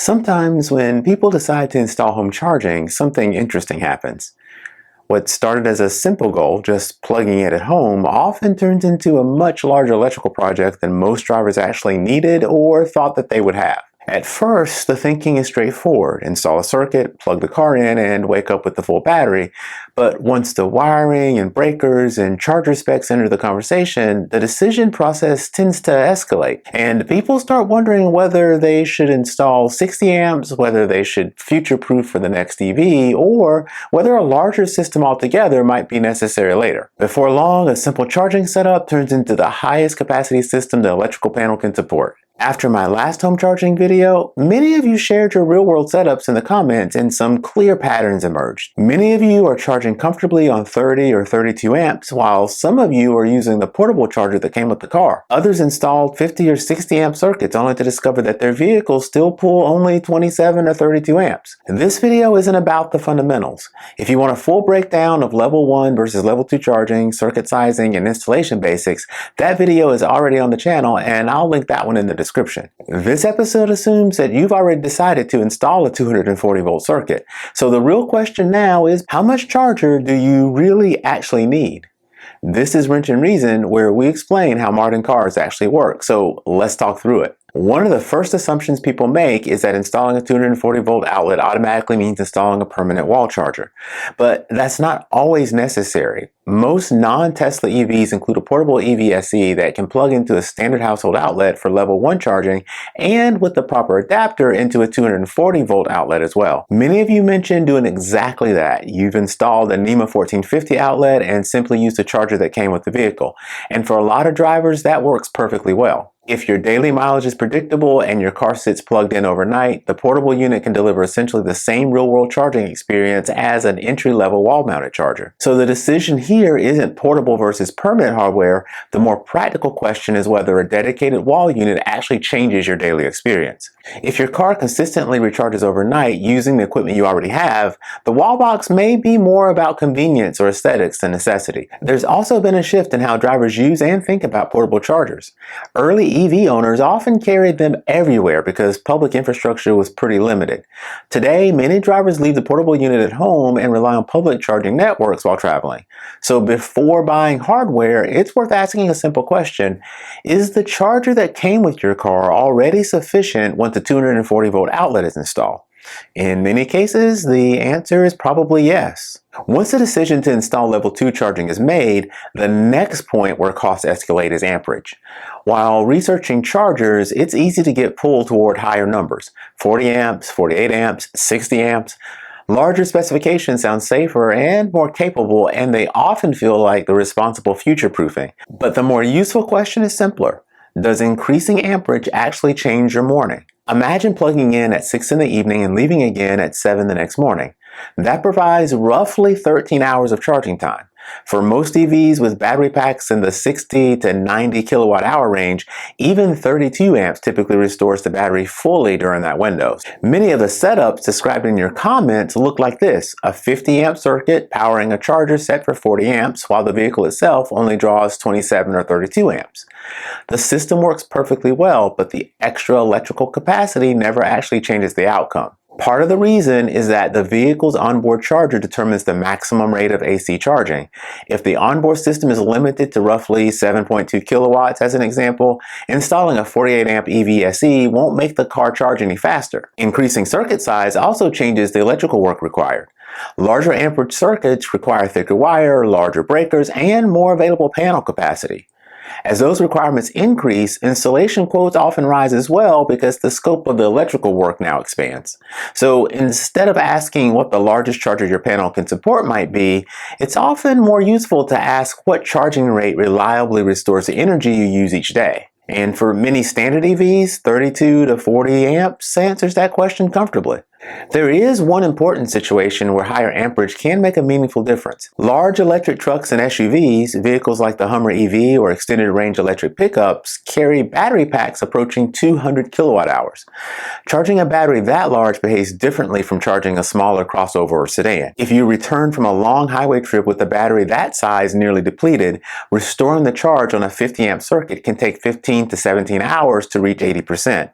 Sometimes when people decide to install home charging, something interesting happens. What started as a simple goal, just plugging it at home, often turns into a much larger electrical project than most drivers actually needed or thought that they would have. At first, the thinking is straightforward. Install a circuit, plug the car in, and wake up with the full battery. But once the wiring and breakers and charger specs enter the conversation, the decision process tends to escalate. And people start wondering whether they should install 60 amps, whether they should future-proof for the next EV, or whether a larger system altogether might be necessary later. Before long, a simple charging setup turns into the highest capacity system the electrical panel can support. After my last home charging video, many of you shared your real-world setups in the comments and some clear patterns emerged. Many of you are charging comfortably on 30 or 32 amps, while some of you are using the portable charger that came with the car. Others installed 50 or 60 amp circuits only to discover that their vehicles still pull only 27 or 32 amps. This video isn't about the fundamentals. If you want a full breakdown of level 1 versus level 2 charging, circuit sizing, and installation basics, that video is already on the channel and I'll link that one in the description. This episode assumes that you've already decided to install a 240 volt circuit. So the real question now is, how much charger do you really actually need? This is Wrench and Reason, where we explain how modern cars actually work. So let's talk through it. One of the first assumptions people make is that installing a 240 volt outlet automatically means installing a permanent wall charger. But that's not always necessary. Most non-Tesla EVs include a portable EVSE that can plug into a standard household outlet for level 1 charging and with the proper adapter into a 240 volt outlet as well. Many of you mentioned doing exactly that. You've installed a NEMA 1450 outlet and simply used the charger that came with the vehicle. And for a lot of drivers, that works perfectly well. If your daily mileage is predictable and your car sits plugged in overnight, the portable unit can deliver essentially the same real-world charging experience as an entry-level wall-mounted charger. So the decision here isn't portable versus permanent hardware. The more practical question is whether a dedicated wall unit actually changes your daily experience. If your car consistently recharges overnight using the equipment you already have, the wall box may be more about convenience or aesthetics than necessity. There's also been a shift in how drivers use and think about portable chargers. Early EV owners often carried them everywhere because public infrastructure was pretty limited. Today, many drivers leave the portable unit at home and rely on public charging networks while traveling. So before buying hardware, it's worth asking a simple question. Is the charger that came with your car already sufficient once the 240 volt outlet is installed? In many cases, the answer is probably yes. Once the decision to install level 2 charging is made, the next point where costs escalate is amperage. While researching chargers, it's easy to get pulled toward higher numbers, 40 amps, 48 amps, 60 amps. Larger specifications sound safer and more capable, and they often feel like the responsible future-proofing. But the more useful question is simpler. Does increasing amperage actually change your morning? Imagine plugging in at 6 in the evening and leaving again at 7 the next morning. That provides roughly 13 hours of charging time. For most EVs with battery packs in the 60 to 90 kilowatt hour range, even 32 amps typically restores the battery fully during that window. Many of the setups described in your comments look like this: a 50 amp circuit powering a charger set for 40 amps while the vehicle itself only draws 27 or 32 amps. The system works perfectly well, but the extra electrical capacity never actually changes the outcome. Part of the reason is that the vehicle's onboard charger determines the maximum rate of AC charging. If the onboard system is limited to roughly 7.2 kilowatts as an example, installing a 48 amp EVSE won't make the car charge any faster. Increasing circuit size also changes the electrical work required. Larger amperage circuits require thicker wire, larger breakers, and more available panel capacity. As those requirements increase, installation quotes often rise as well because the scope of the electrical work now expands. So instead of asking what the largest charger your panel can support might be, it's often more useful to ask what charging rate reliably restores the energy you use each day. And for many standard EVs, 32 to 40 amps answers that question comfortably. There is one important situation where higher amperage can make a meaningful difference. Large electric trucks and SUVs, vehicles like the Hummer EV or extended range electric pickups, carry battery packs approaching 200 kilowatt hours. Charging a battery that large behaves differently from charging a smaller crossover or sedan. If you return from a long highway trip with a battery that size nearly depleted, restoring the charge on a 50 amp circuit can take 15 to 17 hours to reach 80%.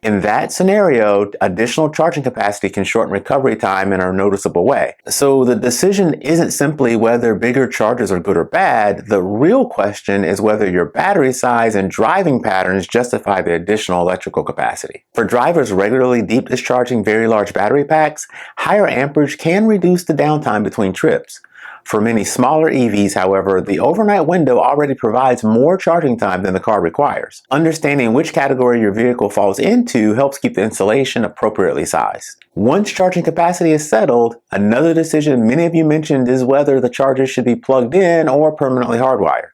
In that scenario, additional charging capacity can shorten recovery time in a noticeable way. So the decision isn't simply whether bigger chargers are good or bad. The real question is whether your battery size and driving patterns justify the additional electrical capacity. For drivers regularly deep discharging very large battery packs, higher amperage can reduce the downtime between trips. For many smaller EVs, however, the overnight window already provides more charging time than the car requires. Understanding which category your vehicle falls into helps keep the installation appropriately sized. Once charging capacity is settled, another decision many of you mentioned is whether the charger should be plugged in or permanently hardwired.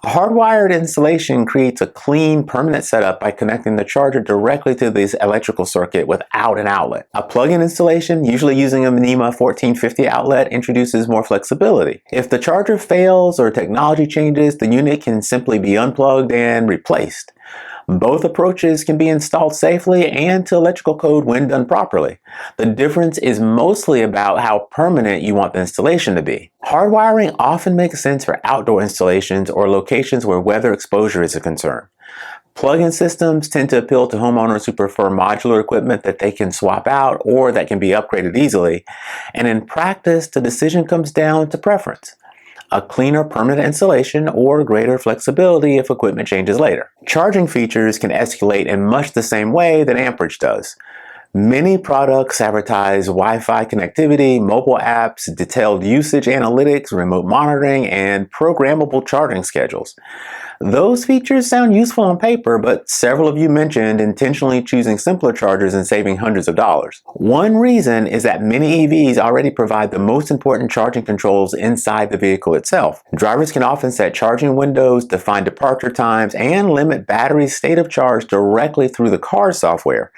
A hardwired installation creates a clean, permanent setup by connecting the charger directly to this electrical circuit without an outlet. A plug-in installation, usually using a NEMA 1450 outlet, introduces more flexibility. If the charger fails or technology changes, the unit can simply be unplugged and replaced. Both approaches can be installed safely and to electrical code when done properly. The difference is mostly about how permanent you want the installation to be. Hardwiring often makes sense for outdoor installations or locations where weather exposure is a concern. Plug-in systems tend to appeal to homeowners who prefer modular equipment that they can swap out or that can be upgraded easily. And in practice, the decision comes down to preference. A cleaner permanent installation or greater flexibility if equipment changes later. Charging features can escalate in much the same way that amperage does. Many products advertise Wi-Fi connectivity, mobile apps, detailed usage analytics, remote monitoring, and programmable charging schedules. Those features sound useful on paper, but several of you mentioned intentionally choosing simpler chargers and saving hundreds of dollars. One reason is that many EVs already provide the most important charging controls inside the vehicle itself. Drivers can often set charging windows, define departure times, and limit battery state of charge directly through the car's software.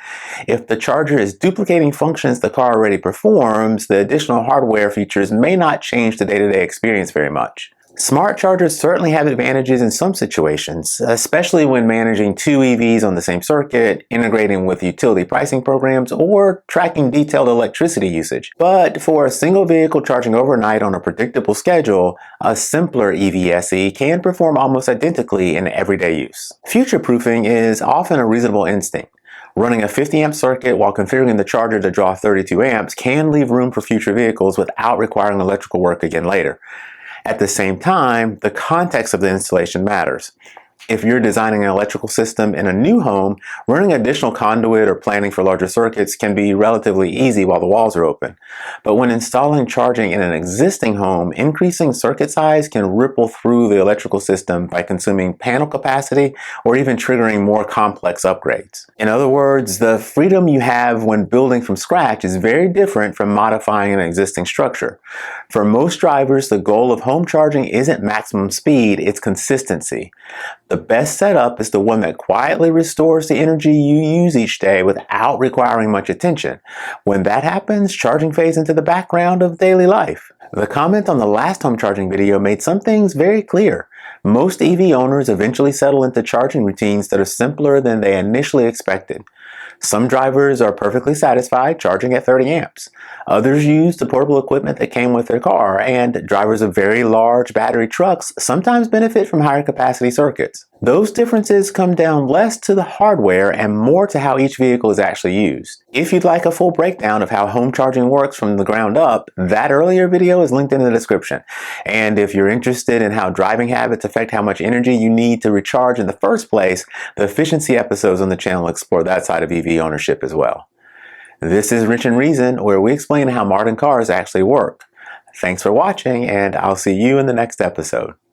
If the charger is duplicating functions the car already performs, the additional hardware features may not change the day-to-day experience very much. Smart chargers certainly have advantages in some situations, especially when managing two EVs on the same circuit, integrating with utility pricing programs, or tracking detailed electricity usage. But for a single vehicle charging overnight on a predictable schedule, a simpler EVSE can perform almost identically in everyday use. Future-proofing is often a reasonable instinct. Running a 50 amp circuit while configuring the charger to draw 32 amps can leave room for future vehicles without requiring electrical work again later. At the same time, the context of the installation matters. If you're designing an electrical system in a new home, running additional conduit or planning for larger circuits can be relatively easy while the walls are open. But when installing charging in an existing home, increasing circuit size can ripple through the electrical system by consuming panel capacity or even triggering more complex upgrades. In other words, the freedom you have when building from scratch is very different from modifying an existing structure. For most drivers, the goal of home charging isn't maximum speed, it's consistency. The best setup is the one that quietly restores the energy you use each day without requiring much attention. When that happens, charging fades into the background of daily life. The comment on the last home charging video made some things very clear. Most EV owners eventually settle into charging routines that are simpler than they initially expected. Some drivers are perfectly satisfied charging at 30 amps. Others use the portable equipment that came with their car, and drivers of very large battery trucks sometimes benefit from higher capacity circuits. Those differences come down less to the hardware and more to how each vehicle is actually used. If you'd like a full breakdown of how home charging works from the ground up, that earlier video is linked in the description. And if you're interested in how driving habits affect how much energy you need to recharge in the first place, the efficiency episodes on the channel explore that side of EV ownership as well. This is Rich and Reason, where we explain how modern cars actually work. Thanks for watching, and I'll see you in the next episode.